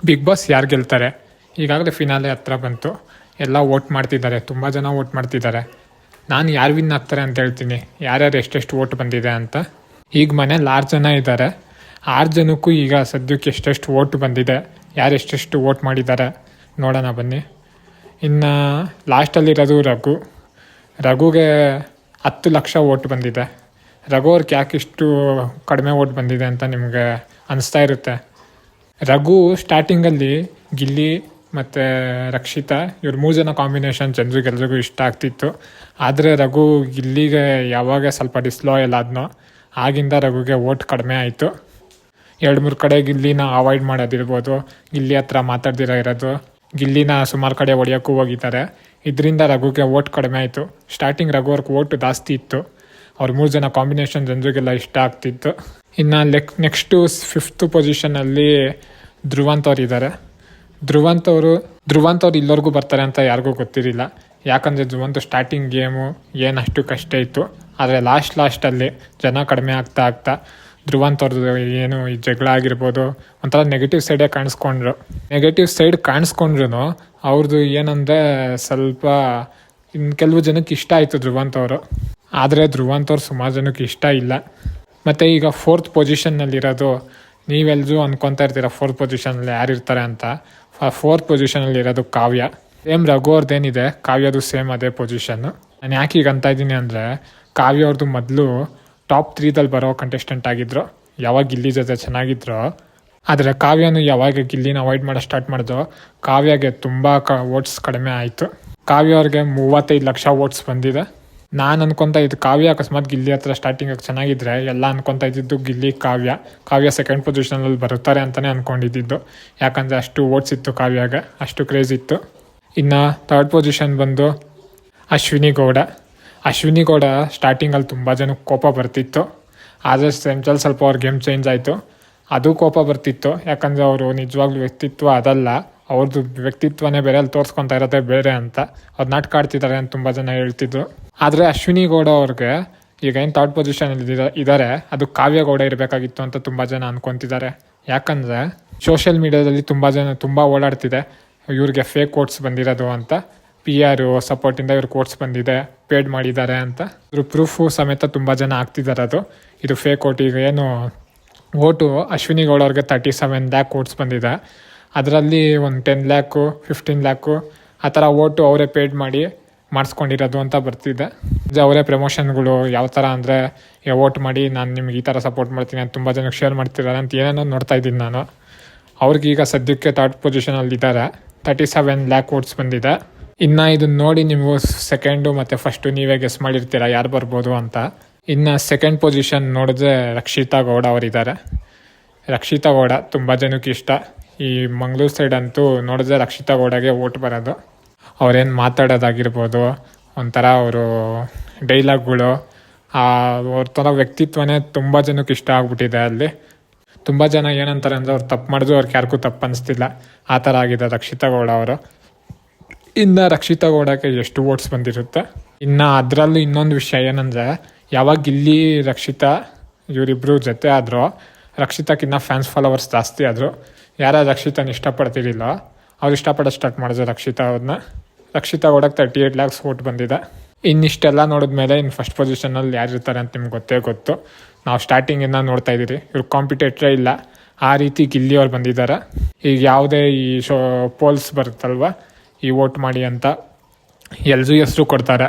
Big boss ಯಾರು ಗೆಲ್ತಾರೆ? ಈಗಾಗಲೇ ಫಿನಾಲೆ ಹತ್ರ ಬಂತು. ಎಲ್ಲ ವೋಟ್ ಮಾಡ್ತಿದ್ದಾರೆ, ತುಂಬ ಜನ ವೋಟ್ ಮಾಡ್ತಿದ್ದಾರೆ. ನಾನು ಯಾರು ವಿನ್ ಆಗ್ತಾರೆ ಅಂತ ಹೇಳ್ತೀನಿ, ಯಾರ್ಯಾರು ಎಷ್ಟೆಷ್ಟು ವೋಟ್ ಬಂದಿದೆ ಅಂತ. ಈಗ ಮನೇಲಿ 6 ಜನ ಇದ್ದಾರೆ. 6 ಜನಕ್ಕೂ ಈಗ ಸದ್ಯಕ್ಕೆ ಎಷ್ಟೆಷ್ಟು ವೋಟ್ ಬಂದಿದೆ, ಯಾರು ಎಷ್ಟೆಷ್ಟು ವೋಟ್ ಮಾಡಿದ್ದಾರೆ ನೋಡೋಣ ಬನ್ನಿ. ಇನ್ನು ಲಾಸ್ಟಲ್ಲಿರೋದು ರಘುಗೆ 10 ಲಕ್ಷ ವೋಟ್ ಬಂದಿದೆ. ರಘು ಅವ್ರಿಗೆ ಯಾಕೆ ಇಷ್ಟು ಕಡಿಮೆ ವೋಟ್ ಬಂದಿದೆ ಅಂತ ನಿಮಗೆ ಅನಿಸ್ತಾ ಇರುತ್ತೆ. ರಘು ಸ್ಟಾರ್ಟಿಂಗಲ್ಲಿ ಗಿಲ್ಲಿ ಮತ್ತು ರಕ್ಷಿತಾ ಇವ್ರು 3 ಜನ ಕಾಂಬಿನೇಷನ್ ಜನರಿಗೆಲ್ರಿಗೂ ಇಷ್ಟ ಆಗ್ತಿತ್ತು. ಆದರೆ ರಘು ಗಿಲ್ಲಿಗೆ ಯಾವಾಗ ಸ್ವಲ್ಪ ಡಿಸ್ಲಾಯಲ್ ಆದ್ನೋ ಆಗಿಂದ ರಘುಗೆ ವೋಟ್ ಕಡಿಮೆ ಆಯಿತು. 2-3 ಕಡೆ ಗಿಲ್ಲಿನ ಅವಾಯ್ಡ್ ಮಾಡೋದಿರ್ಬೋದು, ಗಿಲ್ಲಿ ಹತ್ರ ಮಾತಾಡ್ದಿರ ಇರೋದು, ಗಿಲ್ಲಿನ ಸುಮಾರು ಕಡೆ ಹೊಡೆಯೋಕ್ಕೂ ಹೋಗಿದ್ದಾರೆ. ಇದರಿಂದ ರಘುಗೆ ವೋಟ್ ಕಡಿಮೆ ಆಯಿತು. ಸ್ಟಾರ್ಟಿಂಗ್ ರಘು ಅವ್ರಿಗೆ ವೋಟ್ ಜಾಸ್ತಿ ಇತ್ತು. ಅವ್ರು 3 ಜನ ಕಾಂಬಿನೇಷನ್ ಜನರಿಗೆಲ್ಲ ಇಷ್ಟ ಆಗ್ತಿತ್ತು. ಇನ್ನು ನೆಕ್ಸ್ಟು 5th ಪೊಸಿಷನಲ್ಲಿ ಧ್ರುವಂತ್ ಅವ್ರು ಇದ್ದಾರೆ. ಧ್ರುವಂತ್ ಅವರು ಇಲ್ಲವರೆಗೂ ಬರ್ತಾರೆ ಅಂತ ಯಾರಿಗೂ ಗೊತ್ತಿರಲಿಲ್ಲ. ಯಾಕಂದರೆ ಧ್ರುವಂತ್ ಸ್ಟಾರ್ಟಿಂಗ್ ಗೇಮು ಏನಷ್ಟು ಕಷ್ಟ ಇತ್ತು. ಆದರೆ ಲಾಸ್ಟಲ್ಲಿ ಜನ ಕಡಿಮೆ ಆಗ್ತಾ ಧ್ರುವಂತ್ ಅವ್ರದ್ದು ಏನು ಈ ಜಗಳ ಆಗಿರ್ಬೋದು ಒಂಥರ ನೆಗೆಟಿವ್ ಸೈಡೇ ಕಾಣಿಸ್ಕೊಂಡ್ರು ಅವ್ರದ್ದು ಏನಂದರೆ ಸ್ವಲ್ಪ ಇನ್ನು ಕೆಲವು ಜನಕ್ಕೆ ಇಷ್ಟ ಆಯಿತು ಧ್ರುವಂತ್ ಅವರು. ಆದರೆ ಧ್ರುವಂತ್ ಅವ್ರು ಸುಮಾರು ಜನಕ್ಕೆ ಇಷ್ಟ ಇಲ್ಲ. ಮತ್ತು ಈಗ 4th ಪೊಸಿಷನ್ನಲ್ಲಿರೋದು, ನೀವೆಲ್ಲರೂ ಅಂದ್ಕೊತಾ ಇರ್ತೀರ 4th ಪೊಸಿಷನಲ್ಲಿ ಯಾರು ಇರ್ತಾರೆ ಅಂತ. 4th ಪೊಸಿಷನಲ್ಲಿರೋದು ಕಾವ್ಯ. ಸೇಮ್ ರಘು ಅವ್ರದ್ದೇನಿದೆ ಕಾವ್ಯದು ಸೇಮ್ ಅದೇ ಪೊಸಿಷನ್ನು. ನಾನು ಯಾಕೆ ಈಗ ಅಂತ ಇದ್ದೀನಿ ಅಂದರೆ, ಕಾವ್ಯ ಅವ್ರದ್ದು ಮೊದಲು ಟಾಪ್ 3ದಲ್ಲಿ ಬರೋ ಕಂಟೆಸ್ಟೆಂಟ್ ಆಗಿದ್ರು, ಯಾವಾಗ ಗಿಲ್ಲಿ ಜೊತೆ ಚೆನ್ನಾಗಿದ್ರು. ಆದರೆ ಕಾವ್ಯನು ಯಾವಾಗ ಗಿಲ್ಲಿನ ಅವಾಯ್ಡ್ ಮಾಡೋ ಸ್ಟಾರ್ಟ್ ಮಾಡಿದ್ರು, ಕಾವ್ಯಗೆ ತುಂಬ ವೋಟ್ಸ್ ಕಡಿಮೆ ಆಯಿತು. ಕಾವ್ಯ ಅವ್ರಿಗೆ 35 ಲಕ್ಷ ವೋಟ್ಸ್ ಬಂದಿದೆ. ನಾನು ಅನ್ಕೊತಾ ಇದ್ದು ಕಾವ್ಯ ಅಕಸ್ಮಾತ್ ಗಿಲ್ಲಿ ಹತ್ರ ಸ್ಟಾರ್ಟಿಂಗಾಗಿ ಚೆನ್ನಾಗಿದ್ರೆ ಎಲ್ಲ ಅನ್ಕೊತಾ ಇದ್ದಿದ್ದು ಗಿಲ್ಲಿ ಕಾವ್ಯ 2nd ಪೊಸಿಷನಲ್ಲಿ ಬರುತ್ತಾರೆ ಅಂತಲೇ ಅಂದ್ಕೊಂಡಿದ್ದು. ಯಾಕಂದರೆ ಅಷ್ಟು ವೋಟ್ಸ್ ಇತ್ತು ಕಾವ್ಯಾಗೆ, ಅಷ್ಟು ಕ್ರೇಜ್ ಇತ್ತು. ಇನ್ನು 3rd ಪೊಸಿಷನ್ ಬಂದು ಅಶ್ವಿನಿ ಗೌಡ ಸ್ಟಾರ್ಟಿಂಗಲ್ಲಿ ತುಂಬ ಜನಕ್ಕೆ ಕೋಪ ಬರ್ತಿತ್ತು. ಆದರೆ ಸೆಂಟ್ರಲ್ ಸ್ವಲ್ಪ ಅವ್ರ ಗೇಮ್ ಚೇಂಜ್ ಆಯಿತು. ಅದು ಕೋಪ ಬರ್ತಿತ್ತು, ಯಾಕಂದರೆ ಅವರು ನಿಜವಾಗ್ಲೂ ವ್ಯಕ್ತಿತ್ವ ಅದಲ್ಲ, ಅವ್ರದ್ದು ವ್ಯಕ್ತಿತ್ವನೇ ಬೇರೆ, ಅಲ್ಲಿ ತೋರಿಸ್ಕೊತಾ ಇರೋದೇ ಬೇರೆ ಅಂತ. ಅವ್ರು ನಾಟಕ ಆಡ್ತಿದ್ದಾರೆ ಅಂತ ತುಂಬ ಜನ ಹೇಳ್ತಿದ್ರು. ಆದರೆ ಅಶ್ವಿನಿ ಗೌಡ ಅವ್ರಿಗೆ ಈಗ ಏನು 3rd ಪೊಸಿಷನಲ್ಲಿ ಇದ್ದಾರೆ, ಅದು ಕಾವ್ಯ ಗೌಡ ಇರಬೇಕಾಗಿತ್ತು ಅಂತ ತುಂಬ ಜನ ಅಂದ್ಕೊತಿದ್ದಾರೆ. ಯಾಕಂದರೆ ಸೋಷಿಯಲ್ ಮೀಡ್ಯಾದಲ್ಲಿ ತುಂಬ ಓಡಾಡ್ತಿದೆ ಇವ್ರಿಗೆ ಫೇಕ್ ಕೋಟ್ಸ್ ಬಂದಿರೋದು ಅಂತ. PR ಸಪೋರ್ಟಿಂದ ಇವ್ರಿಗೆ ಕೋಟ್ಸ್ ಬಂದಿದೆ, ಪೇಡ್ ಮಾಡಿದ್ದಾರೆ ಅಂತ ಇದ್ರ ಪ್ರೂಫು ಸಮೇತ ತುಂಬ ಜನ ಆಗ್ತಿದ್ದಾರೆ. ಇದು ಫೇಕ್ ಕೋಟ್. ಈಗ ಏನು ಓಟು ಅಶ್ವಿನಿ ಗೌಡ ಅವ್ರಿಗೆ 37 ಲ್ಯಾಕ್ ಕೋಟ್ಸ್ ಬಂದಿದೆ. ಅದರಲ್ಲಿ ಒಂದು 10 ಲ್ಯಾಕು 15 ಲ್ಯಾಕು ಆ ಥರ ಓಟು ಅವರೇ ಪೇಡ್ ಮಾಡಿ ಮಾಡಿಸ್ಕೊಂಡಿರೋದು ಅಂತ ಬರ್ತಿದೆ. ಅವರೇ ಪ್ರಮೋಷನ್ಗಳು ಯಾವ ಥರ ಅಂದರೆ, ವೋಟ್ ಮಾಡಿ ನಾನು ನಿಮ್ಗೆ ಈ ಥರ ಸಪೋರ್ಟ್ ಮಾಡ್ತೀನಿ ಅಂತ ತುಂಬ ಜನಕ್ಕೆ ಶೇರ್ ಮಾಡ್ತಿದ್ದಾರೆ ಅಂತ ಏನೇನೋ ನೋಡ್ತಾ ಇದ್ದೀನಿ ನಾನು. ಅವ್ರಿಗೀಗ ಸದ್ಯಕ್ಕೆ 3rd ಪೊಸಿಷನಲ್ಲಿದ್ದಾರೆ, 37 ಲ್ಯಾಕ್ ವೋಟ್ಸ್ ಬಂದಿದೆ. ಇನ್ನು ಇದನ್ನ ನೋಡಿ ನೀವು 2nd ಮತ್ತು 1st ನೀವೇ ಗೆಸ್ ಮಾಡಿರ್ತೀರ ಯಾರು ಬರ್ಬೋದು ಅಂತ. ಇನ್ನು 2nd ಪೊಸಿಷನ್ ನೋಡಿದ್ರೆ ರಕ್ಷಿತಾ ಗೌಡ ಅವರಿದ್ದಾರೆ. ರಕ್ಷಿತಾ ಗೌಡ ತುಂಬ ಜನಕ್ಕೆ ಇಷ್ಟ. ಈ ಮಂಗಳೂರು ಸೈಡ್ ಅಂತೂ ನೋಡಿದ್ರೆ ರಕ್ಷಿತಾ ಗೌಡಗೆ ವೋಟ್ ಬರೋದು. ಅವ್ರೇನು ಮಾತಾಡೋದಾಗಿರ್ಬೋದು, ಒಂಥರ ಅವರು ಡೈಲಾಗ್ಗಳು, ಅವ್ರ ಥರ ವ್ಯಕ್ತಿತ್ವನೇ ತುಂಬ ಜನಕ್ಕೆ ಇಷ್ಟ ಆಗ್ಬಿಟ್ಟಿದೆ. ಅಲ್ಲಿ ತುಂಬ ಜನ ಏನಂತಾರೆ ಅಂದರೆ, ಅವ್ರು ತಪ್ಪು ಮಾಡಿದ್ರು ಅವ್ರಿಗೆ ಯಾರಿಗೂ ತಪ್ಪು ಅನಿಸ್ತಿಲ್ಲ, ಆ ಥರ ಆಗಿದೆ ರಕ್ಷಿತಾ ಗೌಡ ಅವರು. ಇನ್ನು ರಕ್ಷಿತಾ ಗೌಡಕ್ಕೆ ಎಷ್ಟು ವೋಟ್ಸ್ ಬಂದಿರುತ್ತೆ. ಇನ್ನು ಅದರಲ್ಲೂ ಇನ್ನೊಂದು ವಿಷಯ ಏನಂದರೆ, ಯಾವಾಗ ಗಿಲ್ಲಿ ರಕ್ಷಿತಾ ಇವರಿಬ್ಬರು ಜೊತೆ ಆದರೂ ರಕ್ಷಿತಾಕ್ಕಿನ್ನ ಫ್ಯಾನ್ಸ್ ಫಾಲೋವರ್ಸ್ ಜಾಸ್ತಿ ಆದರು. ಯಾರು ರಕ್ಷಿತಾನ ಇಷ್ಟಪಡ್ತಿರಲಿಲ್ಲ ಅವ್ರು ಇಷ್ಟಪಡೋದು ಸ್ಟಾರ್ಟ್ ಮಾಡಿದ್ರು ರಕ್ಷಿತಾ ಅವ್ರನ್ನ. ರಕ್ಷಿತಾ ಗೌಡಕ್ಕೆ 38 ಲ್ಯಾಕ್ಸ್ ವೋಟ್ ಬಂದಿದೆ. ಇನ್ನಿಷ್ಟೆಲ್ಲ ನೋಡಿದ್ಮೇಲೆ ಇನ್ನು 1st ಪೊಸಿಷನಲ್ಲಿ ಯಾರು ಇರ್ತಾರೆ ಅಂತ ನಿಮ್ಗೆ ಗೊತ್ತು. ನಾವು ಸ್ಟಾರ್ಟಿಂಗಿಂದ ನೋಡ್ತಾ ಇದ್ದೀರಿ, ಇವ್ರು ಕಾಂಪಿಟೇಟ್ರೇ ಇಲ್ಲ, ಆ ರೀತಿ ಗಿಲ್ಲಿ ಅವ್ರು ಬಂದಿದ್ದಾರೆ. ಈಗ ಯಾವುದೇ ಈ ಪೋಲ್ಸ್ ಬರುತ್ತಲ್ವ, ಈ ವೋಟ್ ಮಾಡಿ ಅಂತ ಎಲ್ಲರೂ ಹೆಸರು ಕೊಡ್ತಾರೆ.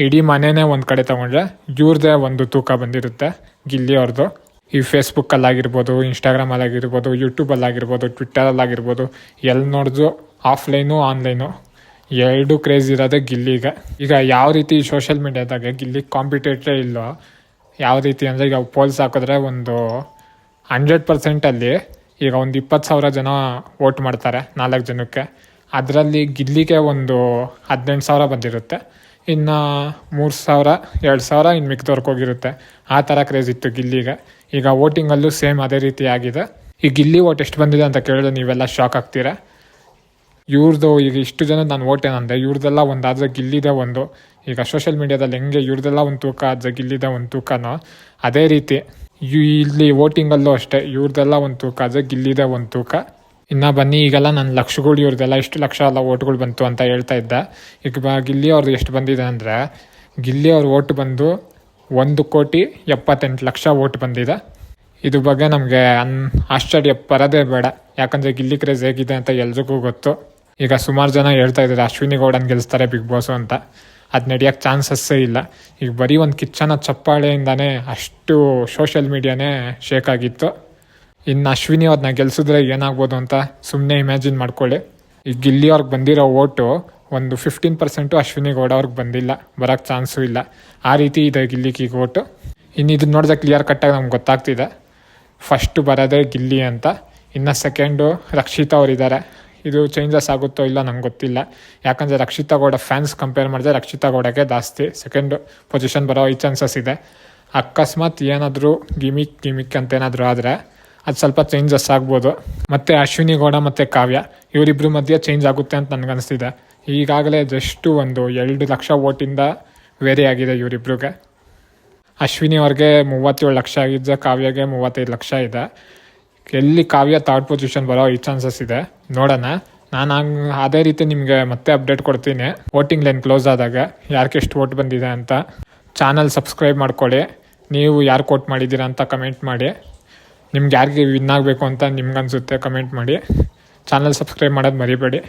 ಇಡೀ ಮನೆಯೇ ಒಂದು ಕಡೆ ತೊಗೊಂಡ್ರೆ ಇವ್ರದ್ದೇ ಒಂದು ತೂಕ ಬಂದಿರುತ್ತೆ ಗಿಲ್ಲಿ ಅವ್ರದ್ದು. ಈ ಫೇಸ್ಬುಕ್ಕಲ್ಲಾಗಿರ್ಬೋದು, ಇನ್ಸ್ಟಾಗ್ರಾಮಲ್ಲಾಗಿರ್ಬೋದು, ಯೂಟ್ಯೂಬಲ್ಲಾಗಿರ್ಬೋದು, ಟ್ವಿಟ್ಟರಲ್ಲಾಗಿರ್ಬೋದು, ಎಲ್ಲಿ ನೋಡಿದ್ರು ಆಫ್ಲೈನು ಆನ್ಲೈನು ಎರಡೂ ಕ್ರೇಜ್ ಇರೋದೇ ಗಿಲ್ಲಿಗೆ. ಈಗ ಯಾವ ರೀತಿ ಸೋಷಿಯಲ್ ಮೀಡ್ಯಾದಾಗೆ ಗಿಲ್ಲಿ ಕಾಂಪಿಟೇಟ್ರೇ ಇಲ್ಲೋ, ಯಾವ ರೀತಿ ಅಂದರೆ, ಈಗ ಪೋಲ್ಸ್ ಹಾಕಿದ್ರೆ ಒಂದು 100%ಅಲ್ಲಿ ಈಗ ಒಂದು 20,000 ಜನ ವೋಟ್ ಮಾಡ್ತಾರೆ 4 ಜನಕ್ಕೆ. ಅದರಲ್ಲಿ ಗಿಲ್ಲಿಗೆ ಒಂದು 18,000 ಬಂದಿರುತ್ತೆ. ಇನ್ನು 3,000 2,000 ಇನ್ನು ಮಿಕ್ದವ್ರಿಗೆ ಹೋಗಿರುತ್ತೆ. ಆ ಥರ ಕ್ರೇಜ್ ಇತ್ತು ಗಿಲ್ಲಿಗೆ. ಈಗ ವೋಟಿಂಗಲ್ಲೂ ಸೇಮ್ ಅದೇ ರೀತಿ ಆಗಿದೆ. ಈ ಗಿಲ್ಲಿ ವೋಟ್ ಎಷ್ಟು ಬಂದಿದೆ ಅಂತ ಕೇಳಿದ್ರೆ ನೀವೆಲ್ಲ ಶಾಕ್ ಆಗ್ತೀರ. ಇವ್ರದ್ದು ಈಗ ಇಷ್ಟು ಜನ ನಾನು ವೋಟ್ ಏನಂದರೆ, ಇವ್ರದ್ದೆಲ್ಲ ಒಂದು ಆದರೆ ಗಿಲ್ಲಿದೆ ಒಂದು. ಈಗ ಸೋಷಿಯಲ್ ಮೀಡ್ಯಾದಲ್ಲಿ ಹೆಂಗೆ ಇವ್ರದ್ದೆಲ್ಲ ಒಂದು ತೂಕ ಆದರೆ ಗಿಲ್ಲಿದೆ ಒಂದು ತೂಕನೋ, ಅದೇ ರೀತಿ ಇಲ್ಲಿ ವೋಟಿಂಗಲ್ಲೂ ಅಷ್ಟೇ ಇವ್ರದ್ದೆಲ್ಲ ಒಂದು ತೂಕ ಆದರೆ ಗಿಲ್ಲಿದೆ ಒಂದು ತೂಕ. ಇನ್ನು ಬನ್ನಿ ಈಗೆಲ್ಲ ನನ್ನ ಲಕ್ಷಗಳು ಇವ್ರದ್ದೆಲ್ಲ ಇಷ್ಟು ಲಕ್ಷ ಎಲ್ಲ ಓಟ್ಗಳು ಬಂತು ಅಂತ ಹೇಳ್ತಾ ಇದ್ದ. ಈಗ ಗಿಲ್ಲಿ ಅವ್ರದ್ದು ಎಷ್ಟು ಬಂದಿದೆ ಅಂದರೆ, ಗಿಲ್ಲಿ ಅವ್ರ ಓಟ್ ಬಂದು 1,78,00,000 ಓಟ್ ಬಂದಿದೆ. ಇದು ಬಗ್ಗೆ ನಮಗೆ ಆಶ್ಚರ್ಯ ಬರೋದೇ ಬೇಡ, ಯಾಕಂದರೆ ಗಿಲ್ಲಿ ಕ್ರೇಜ್ ಹೇಗಿದೆ ಅಂತ ಎಲ್ರಿಗೂ ಗೊತ್ತು. ಈಗ ಸುಮಾರು ಜನ ಹೇಳ್ತಾ ಇದ್ದಾರೆ ಅಶ್ವಿನಿ ಗೌಡನ್ ಗೆಲ್ಲಿಸ್ತಾರೆ ಬಿಗ್ ಬಾಸು ಅಂತ. ಅದು ನಡೆಯೋಕ್ಕೆ ಚಾನ್ಸಸ್ಸೇ ಇಲ್ಲ. ಈಗ ಬರೀ ಒಂದು ಕಿಚ್ಚನ ಚಪ್ಪಾಳೆಯಿಂದನೇ ಅಷ್ಟು ಸೋಷಿಯಲ್ ಮೀಡಿಯಾನೇ ಶೇಕ್ ಆಗಿತ್ತು. ಇನ್ನು ಅಶ್ವಿನಿ ಅವ್ರನ್ನ ಗೆಲ್ಸಿದ್ರೆ ಏನಾಗ್ಬೋದು ಅಂತ ಸುಮ್ಮನೆ ಇಮ್ಯಾಜಿನ್ ಮಾಡ್ಕೊಳ್ಳಿ. ಈಗ ಗಿಲ್ಲಿ ಅವ್ರಿಗೆ ಬಂದಿರೋ ಓಟು ಒಂದು 15% ಅಶ್ವಿನಿ ಗೌಡ ಅವ್ರಿಗೆ ಬಂದಿಲ್ಲ, ಬರೋಕ್ಕೆ ಚಾನ್ಸು ಇಲ್ಲ. ಆ ರೀತಿ ಇದೆ ಗಿಲ್ಲಿಗೆ ಈಗ ಓಟು. ಇನ್ನು ಇದನ್ನ ನೋಡಿದ್ರೆ ಕ್ಲಿಯರ್ ಕಟ್ಟಾಗಿ ನಮ್ಗೆ ಗೊತ್ತಾಗ್ತಿದೆ ಫಸ್ಟು ಬರೋದೇ ಗಿಲ್ಲಿ ಅಂತ. ಇನ್ನು ಸೆಕೆಂಡು ರಕ್ಷಿತಾ ಅವರಿದ್ದಾರೆ. ಇದು ಚೇಂಜಸ್ ಆಗುತ್ತೋ ಇಲ್ಲ ನಂಗೆ ಗೊತ್ತಿಲ್ಲ, ಯಾಕಂದರೆ ರಕ್ಷಿತಾ ಗೌಡ ಫ್ಯಾನ್ಸ್ ಕಂಪೇರ್ ಮಾಡಿದ್ರೆ ರಕ್ಷಿತಾ ಗೌಡಕ್ಕೆ ಜಾಸ್ತಿ ಸೆಕೆಂಡ್ ಪೊಸಿಷನ್ ಬರೋ ಈ ಚಾನ್ಸಸ್ ಇದೆ. ಅಕಸ್ಮಾತ್ ಏನಾದರೂ ಗಿಮಿಕ್ ಅಂತ ಏನಾದರೂ ಆದರೆ ಅದು ಸ್ವಲ್ಪ ಚೇಂಜಸ್ ಆಗ್ಬೋದು. ಮತ್ತು ಅಶ್ವಿನಿ ಗೌಡ ಮತ್ತು ಕಾವ್ಯ ಇವರಿಬ್ಬರ ಮಧ್ಯೆ ಚೇಂಜ್ ಆಗುತ್ತೆ ಅಂತ ನನಗನ್ನಿಸ್ತಿದೆ. ಈಗಾಗಲೇ ಜಸ್ಟು ಒಂದು 2 ಲಕ್ಷ ಓಟಿಂದ ವೇರಿ ಆಗಿದೆ ಇವರಿಬ್ರಿಗೆ. ಅಶ್ವಿನಿ ಅವ್ರಿಗೆ 37 ಲಕ್ಷ ಆಗಿದ್ದರೆ ಕಾವ್ಯಗೆ 35 ಲಕ್ಷ ಇದೆ. ಎಲ್ಲಿ ಕಾವ್ಯ ಥರ್ಡ್ ಪೊಸಿಷನ್ ಬರೋ ಈ ಚಾನ್ಸಸ್ ಇದೆ, ನೋಡೋಣ. ನಾನು ಅದೇ ರೀತಿ ನಿಮಗೆ ಮತ್ತೆ ಅಪ್ಡೇಟ್ ಕೊಡ್ತೀನಿ ವೋಟಿಂಗ್ ಲೈನ್ ಕ್ಲೋಸ್ ಆದಾಗ ಯಾರಿಗೆ ಎಷ್ಟು ವೋಟ್ ಬಂದಿದೆ ಅಂತ. ಚಾನಲ್ ಸಬ್ಸ್ಕ್ರೈಬ್ ಮಾಡ್ಕೊಳ್ಳಿ. ನೀವು ಯಾರು ವೋಟ್ ಮಾಡಿದ್ದೀರಾ ಅಂತ ಕಮೆಂಟ್ ಮಾಡಿ. ನಿಮ್ಗೆ ಯಾರಿಗೆ ವಿನ್ ಆಗಬೇಕು ಅಂತ ನಿಮ್ಗನ್ಸುತ್ತೆ ಕಮೆಂಟ್ ಮಾಡಿ. ಚಾನಲ್ ಸಬ್ಸ್ಕ್ರೈಬ್ ಮಾಡೋದು ಮರಿಬೇಡಿ.